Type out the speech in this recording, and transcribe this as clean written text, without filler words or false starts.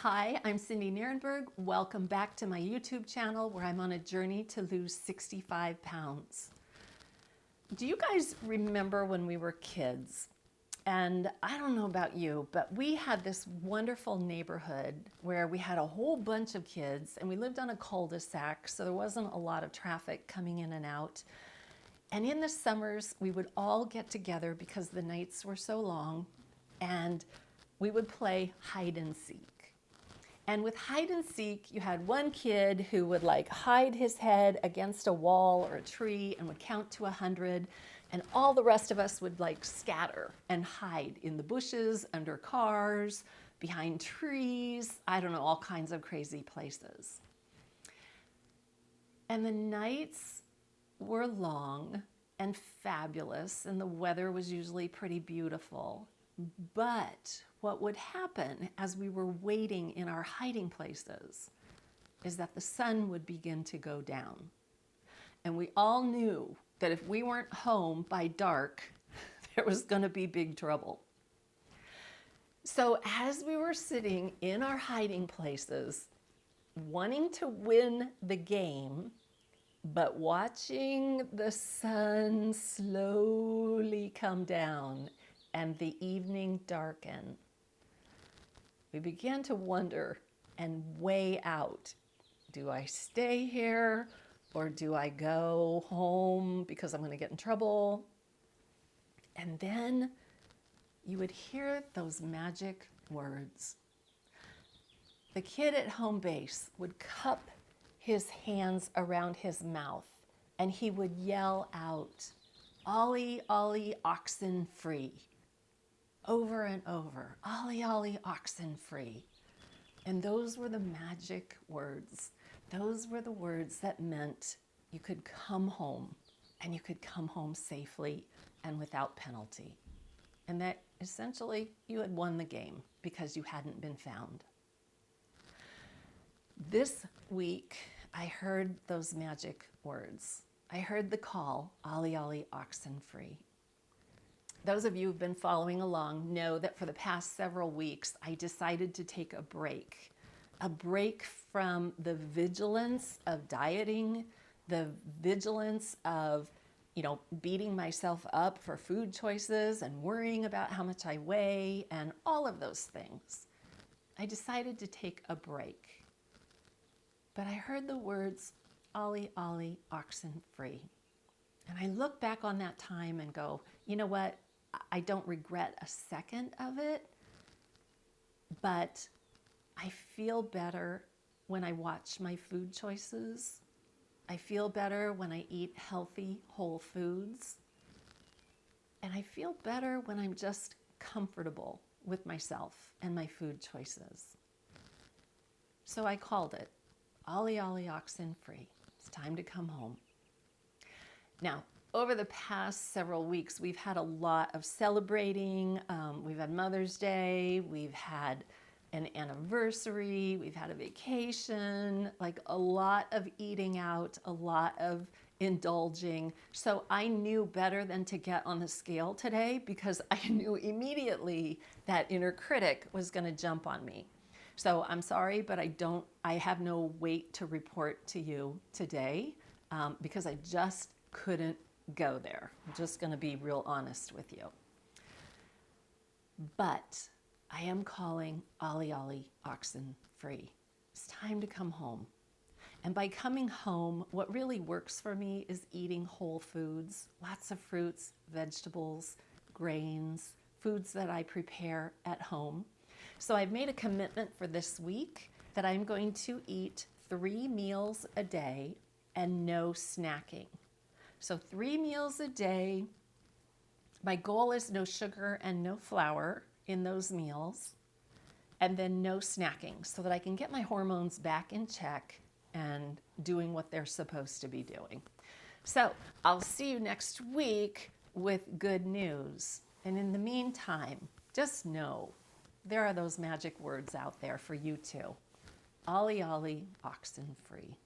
Hi, I'm Cindy Nierenberg. Welcome back to my YouTube channel where I'm on a journey to lose 65 pounds. Do you guys remember when we were kids? And I don't know about you, but we had this wonderful neighborhood where we had a whole bunch of kids and we lived on a cul-de-sac, so there wasn't a lot of traffic coming in and out. And in the summers, we would all get together because the nights were so long and we would play hide and seek. And with hide and seek, you had one kid who would hide his head against a wall or a tree and would count to 100. And all the rest of us would scatter and hide in the bushes, under cars, behind trees, I don't know, all kinds of crazy places. And the nights were long and fabulous, and the weather was usually pretty beautiful. But what would happen as we were waiting in our hiding places is that the sun would begin to go down. And we all knew that if we weren't home by dark, there was going to be big trouble. So as we were sitting in our hiding places, wanting to win the game, but watching the sun slowly come down and the evening darken, we began to wonder and weigh out, do I stay here or do I go home because I'm going to get in trouble? And then you would hear those magic words. The kid at home base would cup his hands around his mouth and he would yell out, "Ollie, Ollie, oxen free." Over and over, "Ollie, Ollie, oxen free." And those were the magic words. Those were the words that meant you could come home, and you could come home safely and without penalty. And that essentially you had won the game because you hadn't been found. This week, I heard those magic words. I heard the call, "Ollie, Ollie, oxen free." Those of you who've been following along know that for the past several weeks, I decided to take a break from the vigilance of dieting, the vigilance of, beating myself up for food choices and worrying about how much I weigh and all of those things. I decided to take a break. But I heard the words, "Ollie, Ollie, oxen free." And I look back on that time and go, you know what? I don't regret a second of it, but I feel better when I watch my food choices. I feel better when I eat healthy, whole foods. And I feel better when I'm just comfortable with myself and my food choices. So I called it, "Ollie, Ollie, oxen free." It's time to come home. Now, over the past several weeks, we've had a lot of celebrating. We've had Mother's Day, we've had an anniversary, we've had a vacation, a lot of eating out, a lot of indulging. So I knew better than to get on the scale today because I knew immediately that inner critic was going to jump on me. So I'm sorry, but I have no weight to report to you today because I just couldn't go there. I'm just going to be real honest with you. But I am calling Ollie, Ollie, oxen free. It's time to come home. And by coming home, what really works for me is eating whole foods, lots of fruits, vegetables, grains, foods that I prepare at home. So I've made a commitment for this week that I'm going to eat 3 meals a day and no snacking. So 3 meals a day. My goal is no sugar and no flour in those meals, and then no snacking so that I can get my hormones back in check and doing what they're supposed to be doing. So I'll see you next week with good news. And in the meantime, just know there are those magic words out there for you too. Ollie, Ollie, oxen free.